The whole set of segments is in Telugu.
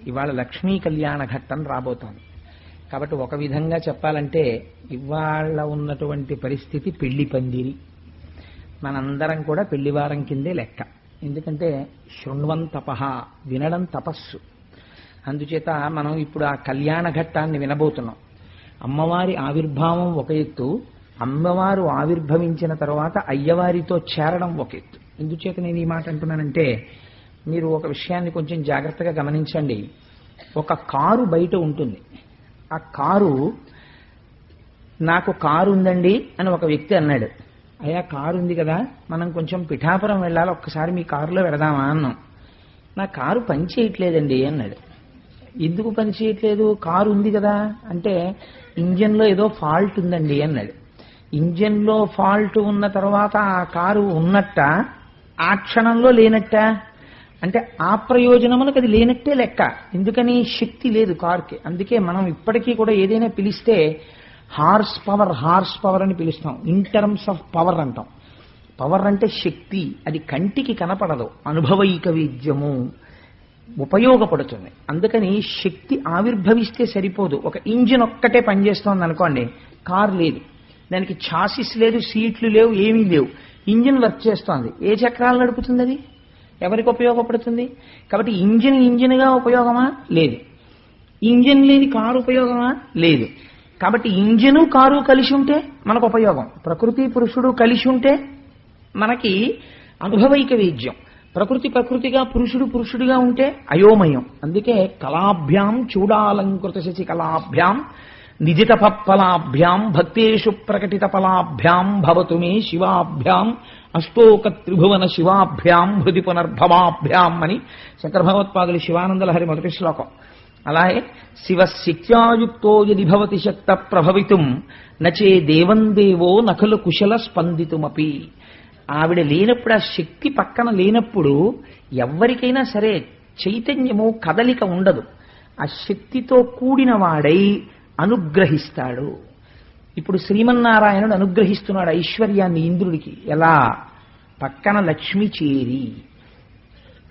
ఇవాళ లక్ష్మీ కళ్యాణ ఘట్టం రాబోతోంది. కాబట్టి ఒక విధంగా చెప్పాలంటే ఇవాళ ఉన్నటువంటి పరిస్థితి పెళ్లి పందిరి. మనందరం కూడా పెళ్లివారం కిందే లెక్క. ఎందుకంటే శృణ్వం తపః, వినడం తపస్సు. అందుచేత మనం ఇప్పుడు ఆ కళ్యాణ ఘట్టాన్ని వినబోతున్నాం. అమ్మవారి ఆవిర్భావం ఒక ఎత్తు, అమ్మవారు ఆవిర్భవించిన తర్వాత అయ్యవారితో చేరడం ఒక ఎత్తు. ఎందుచేత నేను ఈ మాట అంటున్నానంటే మీరు ఒక విషయాన్ని కొంచెం జాగ్రత్తగా గమనించండి. ఒక కారు బయట ఉంటుంది. ఆ కారు, నాకు కారు ఉందండి అని ఒక వ్యక్తి అన్నాడు. అయ్యా కారు ఉంది కదా, మనం కొంచెం పిఠాపురం వెళ్ళాలి, ఒక్కసారి మీ కారులో వెడదామా అన్నాం. నా కారు పని చేయట్లేదండి అన్నాడు. ఎందుకు పని చేయట్లేదు? కారు ఉంది కదా అంటే ఇంజన్లో ఏదో ఫాల్ట్ ఉందండి అన్నాడు. ఇంజన్లో ఫాల్ట్ ఉన్న తర్వాత ఆ కారు ఉన్నట్ట, ఆ క్షణంలో లేనట్ట అంటే ఆ ప్రయోజనములకు అది లేనట్టే లెక్క. ఎందుకని? శక్తి లేదు కారుకి. అందుకే మనం ఇప్పటికీ కూడా ఏదైనా పిలిస్తే హార్స్ పవర్ అని పిలుస్తాం. ఇన్ టర్మ్స్ ఆఫ్ పవర్ అంటాం. పవర్ అంటే శక్తి. అది కంటికి కనపడదు, అనుభవైక విద్యము ఉపయోగపడుతుంది. అందుకని శక్తి ఆవిర్భవిస్తే సరిపోదు. ఒక ఇంజిన్ ఒక్కటే పనిచేస్తోంది అనుకోండి, కారు లేదు, దానికి ఛాసిస్ లేదు, సీట్లు లేవు, ఏమీ లేవు, ఇంజిన్ వర్క్ చేస్తోంది. ఏ చక్రాలు నడుపుతుంది? అది ఎవరికి ఉపయోగపడుతుంది? కాబట్టి ఇంజిన్గా ఉపయోగమా? లేదు. ఇంజిన్ లేని కారు ఉపయోగమా? లేదు. కాబట్టి ఇంజిను కారు కలిసి ఉంటే మనకు ఉపయోగం. ప్రకృతి పురుషుడు కలిసి ఉంటే మనకి అనుభవైక వేద్యం. ప్రకృతిగా పురుషుడిగా ఉంటే అయోమయం. అందుకే కళాభ్యాం చూడాలంకృత శశి కళాభ్యాం నిజిత ఫలాభ్యాం భక్తేషు ప్రకటిత ఫలాభ్యాం భవతు మే శివాభ్యాం అష్టోక త్రిభువన శివాభ్యాం హృది పునర్భవాభ్యాం అని శంకర భగవత్పాదులు శివానందలహరి మొదటి శ్లోకం. అలాగే శివశక్త్యాయుక్తో యది భవతి శక్త ప్రభవితుం నచే దేవం దేవో నఖలు కుశల స్పందితుమపి. ఆవిడ లేనప్పుడు, ఆ శక్తి పక్కన లేనప్పుడు ఎవరికైనా సరే చైతన్యము, కదలిక ఉండదు. ఆ శక్తితో కూడిన వాడై అనుగ్రహిస్తాడు. ఇప్పుడు శ్రీమన్నారాయణుడు అనుగ్రహిస్తున్నాడు ఐశ్వర్యాన్ని ఇంద్రుడికి. ఎలా? పక్కన లక్ష్మి చేరి.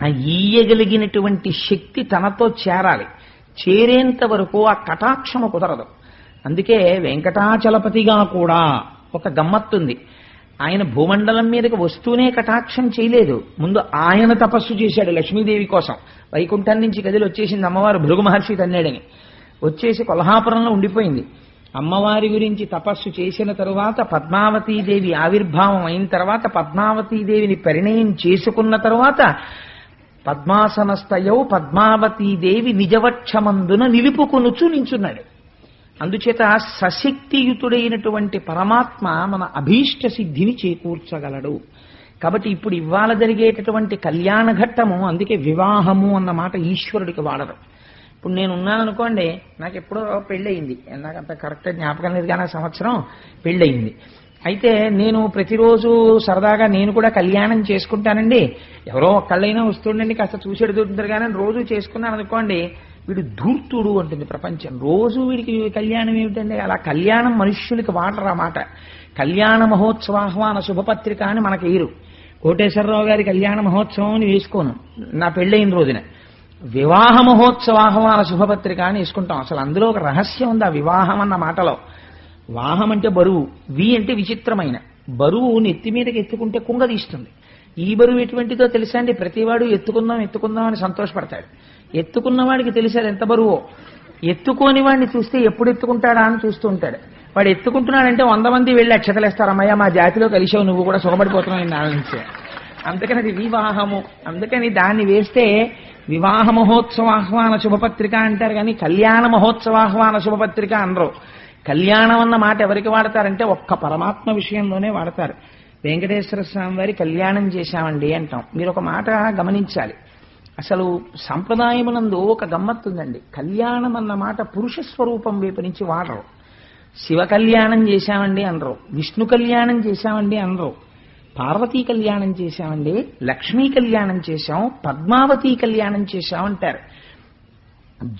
ఆ ఈయగలిగినటువంటి శక్తి తనతో చేరాలి. చేరేంత వరకు ఆ కటాక్షము కుదరదు. అందుకే వెంకటాచలపతిగా కూడా ఒక గమ్మత్తుంది. ఆయన భూమండలం మీదకి వస్తూనే కటాక్షం చేయలేదు. ముందు ఆయన తపస్సు చేశాడు లక్ష్మీదేవి కోసం. వైకుంఠం నుంచి గదిలో వచ్చేసింది అమ్మవారు, భృగు మహర్షి తన్నాడని. వచ్చేసి కొల్హాపురంలో ఉండిపోయింది. అమ్మవారి గురించి తపస్సు చేసిన తరువాత పద్మావతీదేవి ఆవిర్భావం అయిన తర్వాత, పద్మావతీదేవిని పరిణయం చేసుకున్న తరువాత పద్మాసనస్థయౌ పద్మావతీదేవి నిజవక్షమందున నిలుపుకొనుచు నించున్నాడు. అందుచేత సశక్తియుతుడైనటువంటి పరమాత్మ మన అభీష్ట సిద్ధిని చేకూర్చగలడు. కాబట్టి ఇప్పుడు ఇవాళ జరిగేటటువంటి కళ్యాణ ఘట్టము, అందుకే వివాహము అన్న మాట ఈశ్వరుడికి వాడరు. ఇప్పుడు నేనున్నాను అనుకోండి, నాకు ఎప్పుడో పెళ్ళయింది, నాకు అంత కరెక్ట్ జ్ఞాపకం లేదు కానీ సంవత్సరం పెళ్ళయింది. అయితే నేను ప్రతిరోజు సరదాగా నేను కూడా కళ్యాణం చేసుకుంటానండి. ఎవరో ఒక్కళ్ళైనా వస్తుండండి, కాస్త చూసేడు దూరుతుంటారు కానీ రోజు చేసుకున్నాను అనుకోండి, వీడు ధూర్తుడు అంటుంది ప్రపంచం. రోజు వీడికి కళ్యాణం ఏమిటండి? అలా కళ్యాణం మనుష్యులకి వాడరు. మాట కళ్యాణ మహోత్సవాహ్వాన శుభపత్రిక అని మనకి ఏరు. కోటేశ్వరరావు గారి కళ్యాణ మహోత్సవం అని వేసుకోను నా పెళ్ళైన రోజున. వివాహ మహోత్సవాహ్వాన శుభపత్రిక అని వేసుకుంటాం. అసలు అందులో ఒక రహస్యం ఉంది ఆ వివాహం అన్న మాటలో. వాహం అంటే బరువు, వి అంటే విచిత్రమైన బరువు. నెత్తి మీదకి ఎత్తుకుంటే కుంగదీస్తుంది. ఈ బరువు ఎటువంటిదో తెలుసా అండి? ప్రతివాడు ఎత్తుకుందాం అని సంతోషపడతాడు. ఎత్తుకున్నవాడికి తెలిసాడు ఎంత బరువో. ఎత్తుకోని వాడిని చూస్తే ఎప్పుడు ఎత్తుకుంటాడా అని చూస్తూ ఉంటాడు. వాడు ఎత్తుకుంటున్నాడంటే 100 మంది వెళ్ళి అక్షతలేస్తారు, అమ్మయ్య మా జాతిలో కలిసావు, నువ్వు కూడా సుఖపడిపోతున్నావు నా నుంచి. అందుకని అది వివాహము. అందుకని దాన్ని వేస్తే వివాహ మహోత్సవాహ్వాన శుభపత్రిక అంటారు కానీ కళ్యాణ మహోత్సవాహ్వాన శుభపత్రిక అనరు. కళ్యాణం అన్న మాట ఎవరికి వాడతారంటే ఒక్క పరమాత్మ విషయంలోనే వాడతారు. వెంకటేశ్వర స్వామి వారి కళ్యాణం చేశామండి అంటాం. మీరు ఒక మాట గమనించాలి. అసలు సంప్రదాయమునందు ఒక గమ్మత్తుందండి. కళ్యాణం అన్న మాట పురుష స్వరూపం వైపు నుంచి వాడరు. శివ కళ్యాణం చేశామండి అనరు, విష్ణు కళ్యాణం చేశామండి అనరు, పార్వతీ కళ్యాణం చేశామండి, లక్ష్మీ కళ్యాణం చేశాం, పద్మావతీ కళ్యాణం చేశాం అంటారు.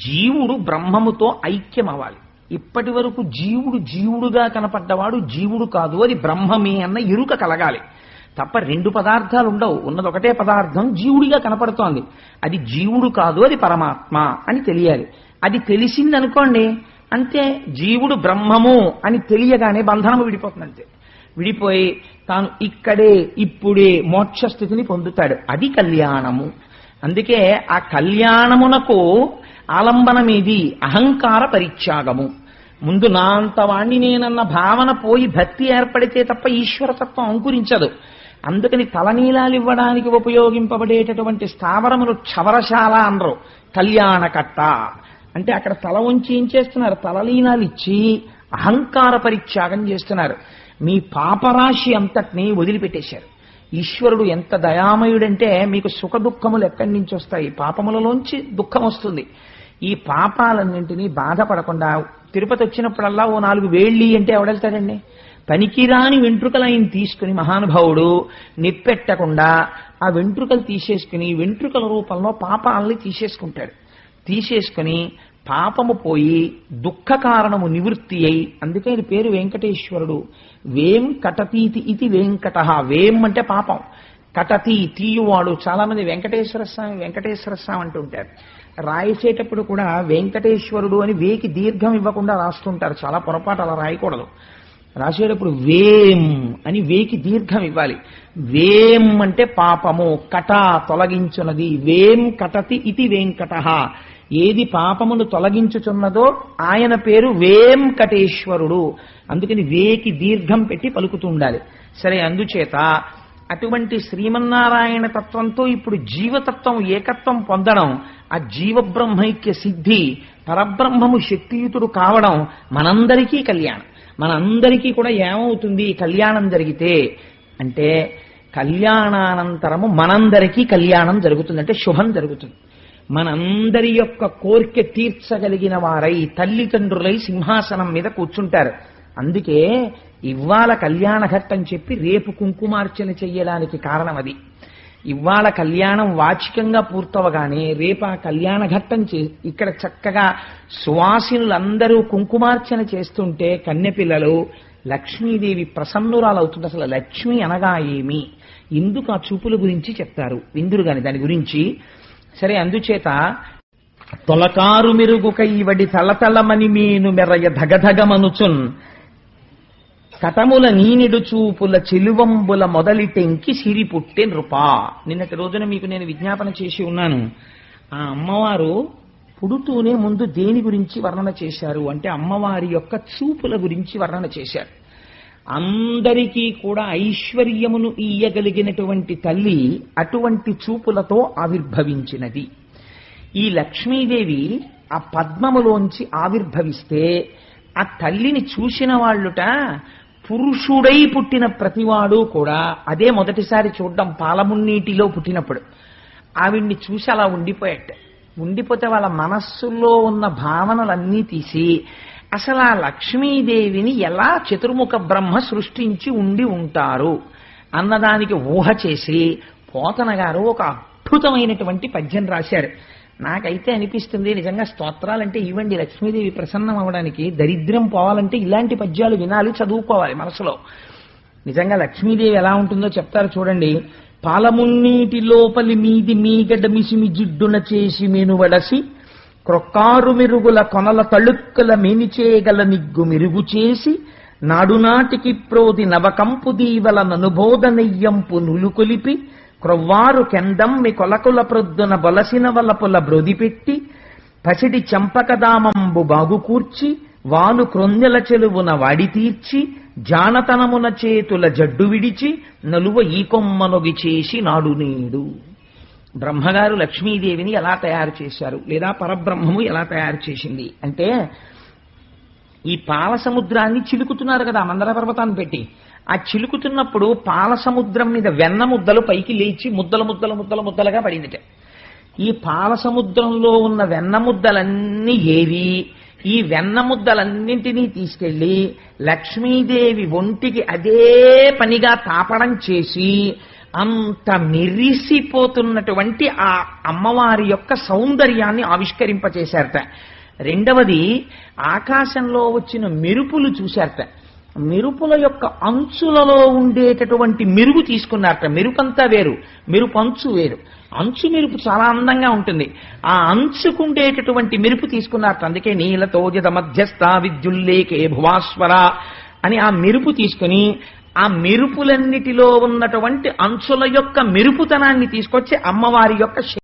జీవుడు బ్రహ్మముతో ఐక్యం అవ్వాలి. ఇప్పటి వరకు జీవుడుగా కనపడ్డవాడు జీవుడు కాదు, అది బ్రహ్మమే అన్న ఎరుక కలగాలి. తప్ప రెండు పదార్థాలు ఉండవు. ఉన్నది ఒకటే పదార్థం జీవుడిగా కనపడుతోంది. అది జీవుడు కాదు, అది పరమాత్మ అని తెలియాలి. అది తెలిసిందనుకోండి అంతే, జీవుడు బ్రహ్మము అని తెలియగానే బంధనము విడిపోతుంది. అంతే, విడిపోయి తాను ఇక్కడే ఇప్పుడే మోక్ష స్థితిని పొందుతాడు. అది కళ్యాణము. అందుకే ఆ కళ్యాణమునకు ఆలంబనమేది? అహంకార పరిత్యాగము. ముందు నా అంతవాణ్ణి నేనన్న భావన పోయి భక్తి ఏర్పడితే తప్ప ఈశ్వరతత్వం అంకురించదు. అందుకని తలనీలాలు ఇవ్వడానికి ఉపయోగింపబడేటటువంటి స్థావరములు క్షవరశాల అనరు, కళ్యాణకట్ట అంటే అక్కడ తల ఉంచి ఏం చేస్తున్నారు? తలలీనాలు ఇచ్చి అహంకార పరిత్యాగం చేస్తున్నారు. మీ పాపరాశి అంతటినీ వదిలిపెట్టేశారు. ఈశ్వరుడు ఎంత దయామయుడంటే మీకు సుఖ దుఃఖములు ఎక్కడి నుంచి వస్తాయి? పాపములలోంచి దుఃఖం వస్తుంది. ఈ పాపాలన్నింటినీ బాధపడకుండా తిరుపతి వచ్చినప్పుడల్లా ఓ 4 వేళ్ళి అంటే ఎవడెళ్తాడండి? పనికిరాని వెంట్రుకలు ఆయన తీసుకుని మహానుభావుడు నిప్పెట్టకుండా ఆ వెంట్రుకలు తీసేసుకుని వెంట్రుకల రూపంలో పాపాలని తీసేసుకుంటాడు. తీసేసుకుని పాపము పోయి దుఃఖ కారణము నివృత్తి అయి, అందుకే ఇది పేరు వెంకటేశ్వరుడు. వేం కటతీతి ఇది వెంకట. వేం అంటే పాపం, కటతి తీయువాడు. చాలా మంది వెంకటేశ్వర స్వామి అంటుంటారు. రాసేటప్పుడు కూడా వెంకటేశ్వరుడు అని వేకి దీర్ఘం ఇవ్వకుండా రాస్తుంటారు. చాలా పొరపాటు, అలా రాయకూడదు. రాసేటప్పుడు వేం అని వేకి దీర్ఘం ఇవ్వాలి. వేం అంటే పాపము, కట తొలగించున్నది. వేం కటతి ఇది వెంకట. ఏది పాపమును తొలగించుచున్నదో ఆయన పేరు వేంకటేశ్వరుడు. అందుకని వేకి దీర్ఘం పెట్టి పలుకుతూ ఉండాలి. సరే, అందుచేత అటువంటి శ్రీమన్నారాయణ తత్వంతో ఇప్పుడు జీవతత్వం ఏకత్వం పొందడం, ఆ జీవబ్రహ్మైక్య సిద్ధి, పరబ్రహ్మము శక్తియుతుడు కావడం మనందరికీ కళ్యాణం. మనందరికీ కూడా ఏమవుతుంది కళ్యాణం జరిగితే అంటే, కళ్యాణానంతరము మనందరికీ కళ్యాణం జరుగుతుంది. అంటే శుభం జరుగుతుంది. మనందరి యొక్క కోరిక తీర్చగలిగిన వారై తల్లిదండ్రులై సింహాసనం మీద కూర్చుంటారు. అందుకే ఇవాళ కళ్యాణ ఘట్టం చెప్పి రేపు కుంకుమార్చన చెయ్యడానికి కారణం అది. ఇవాళ కళ్యాణం వాచికంగా పూర్తవగానే రేపు ఆ కళ్యాణ ఘట్టం ఇక్కడ చక్కగా సువాసినులందరూ కుంకుమార్చన చేస్తుంటే కన్నెపిల్లలు లక్ష్మీదేవి ప్రసన్నురాలవుతుంది. అసలు లక్ష్మి అనగా ఏమి, ఎందుకు ఆ చూపుల గురించి చెప్తారు విందురు గాని దాని గురించి. సరే, అందుచేత తొలకారు మెరుగుకై వడి తలతలమని మీను మెరయ ధగధగమనుచున్ కటముల నీనిడు చూపుల చెలువంబుల మొదలిటెంకి సిరి పుట్టె నృపా. నిన్నటి రోజున మీకు నేను విజ్ఞాపన చేసి ఉన్నాను. ఆ అమ్మవారు పుడుతూనే ముందు దేని గురించి వర్ణన చేశారు అంటే అమ్మవారి యొక్క చూపుల గురించి వర్ణన చేశారు. అందరికీ కూడా ఐశ్వర్యమును ఇయ్యగలిగినటువంటి తల్లి అటువంటి చూపులతో ఆవిర్భవించినది. ఈ లక్ష్మీదేవి ఆ పద్మములోంచి ఆవిర్భవిస్తే ఆ తల్లిని చూసిన వాళ్ళుట పురుషుడై పుట్టిన ప్రతివాడు కూడా అదే మొదటిసారి చూడడం. పాలమున్నీటిలో పుట్టినప్పుడు ఆవిడ్ని చూసి అలా ఉండిపోతే వాళ్ళ మనస్సులో ఉన్న భావనలన్నీ తీసి అసలు ఆ లక్ష్మీదేవిని ఎలా చతుర్ముఖ బ్రహ్మ సృష్టించి ఉండి ఉంటారు అన్నదానికి ఊహ చేసి పోతన గారు ఒక అద్భుతమైనటువంటి పద్యం రాశారు. నాకైతే అనిపిస్తుంది నిజంగా స్తోత్రాలంటే ఇవ్వండి, లక్ష్మీదేవి ప్రసన్నం అవడానికి, దరిద్రం పోవాలంటే ఇలాంటి పద్యాలు వినాలి, చదువుకోవాలి మనసులో. నిజంగా లక్ష్మీదేవి ఎలా ఉంటుందో చెప్తారు చూడండి. పాలమున్నీటి లోపలి మీది మీగడ మిసిమి జిడ్డున చేసి మెనువడసి క్రొక్కారు మెరుగుల కొనల తళుక్కల మేనిచేయగల నిగ్గు మెరుగు చేసి నాడునాటికి ప్రోది నవకంపు దీవల ననుబోధ నెయ్యంపు నులుకొలిపి క్రొవ్వారు కెందమ్మి కొలకుల ప్రొద్దున బొలసిన వలపుల బ్రొదిపెట్టి పసిడి చంపకదామంబు బాగుకూర్చి వాలు క్రొందెల చెలువున వాడి తీర్చి జానతనమున చేతుల జడ్డు విడిచి నలువ ఈ కొమ్మనొగి చేసి నాడు నేడు. బ్రహ్మగారు లక్ష్మీదేవిని ఎలా తయారు చేశారు, లేదా పరబ్రహ్మము ఎలా తయారు చేసింది అంటే, ఈ పాల సముద్రాన్ని చిలుకుతున్నారు కదా మందర పర్వతాన్ని పెట్టి. ఆ చిలుకుతున్నప్పుడు పాల సముద్రం మీద వెన్న ముద్దలు పైకి లేచి ముద్దలుగా పడిందిట. ఈ పాల సముద్రంలో ఉన్న వెన్న ముద్దలన్నీ ఏరి ఈ వెన్న ముద్దలన్నింటినీ తీసుకెళ్లి లక్ష్మీదేవి ఒంటికి అదే పనిగా తాపడం చేసి అంత మెరిసిపోతున్నటువంటి ఆ అమ్మవారి యొక్క సౌందర్యాన్ని ఆవిష్కరింపచేశారట. రెండవది, ఆకాశంలో వచ్చిన మెరుపులు చూశారట. మెరుపుల యొక్క అంచులలో ఉండేటటువంటి మెరుగు తీసుకున్నారట. మెరుపంతా వేరు, మెరుపు అంచు వేరు. అంచు మెరుపు చాలా అందంగా ఉంటుంది. ఆ అంచుకుండేటటువంటి మెరుపు తీసుకున్నారట. అందుకే నీలతోజద మధ్యస్థ విద్యుల్లేకే భువాస్వర అని ఆ మెరుపు తీసుకుని ఆ మెరుపులన్నిటిలో ఉన్నటువంటి అంచుల యొక్క మెరుపుతనాన్ని తీసుకొచ్చి అమ్మవారి యొక్క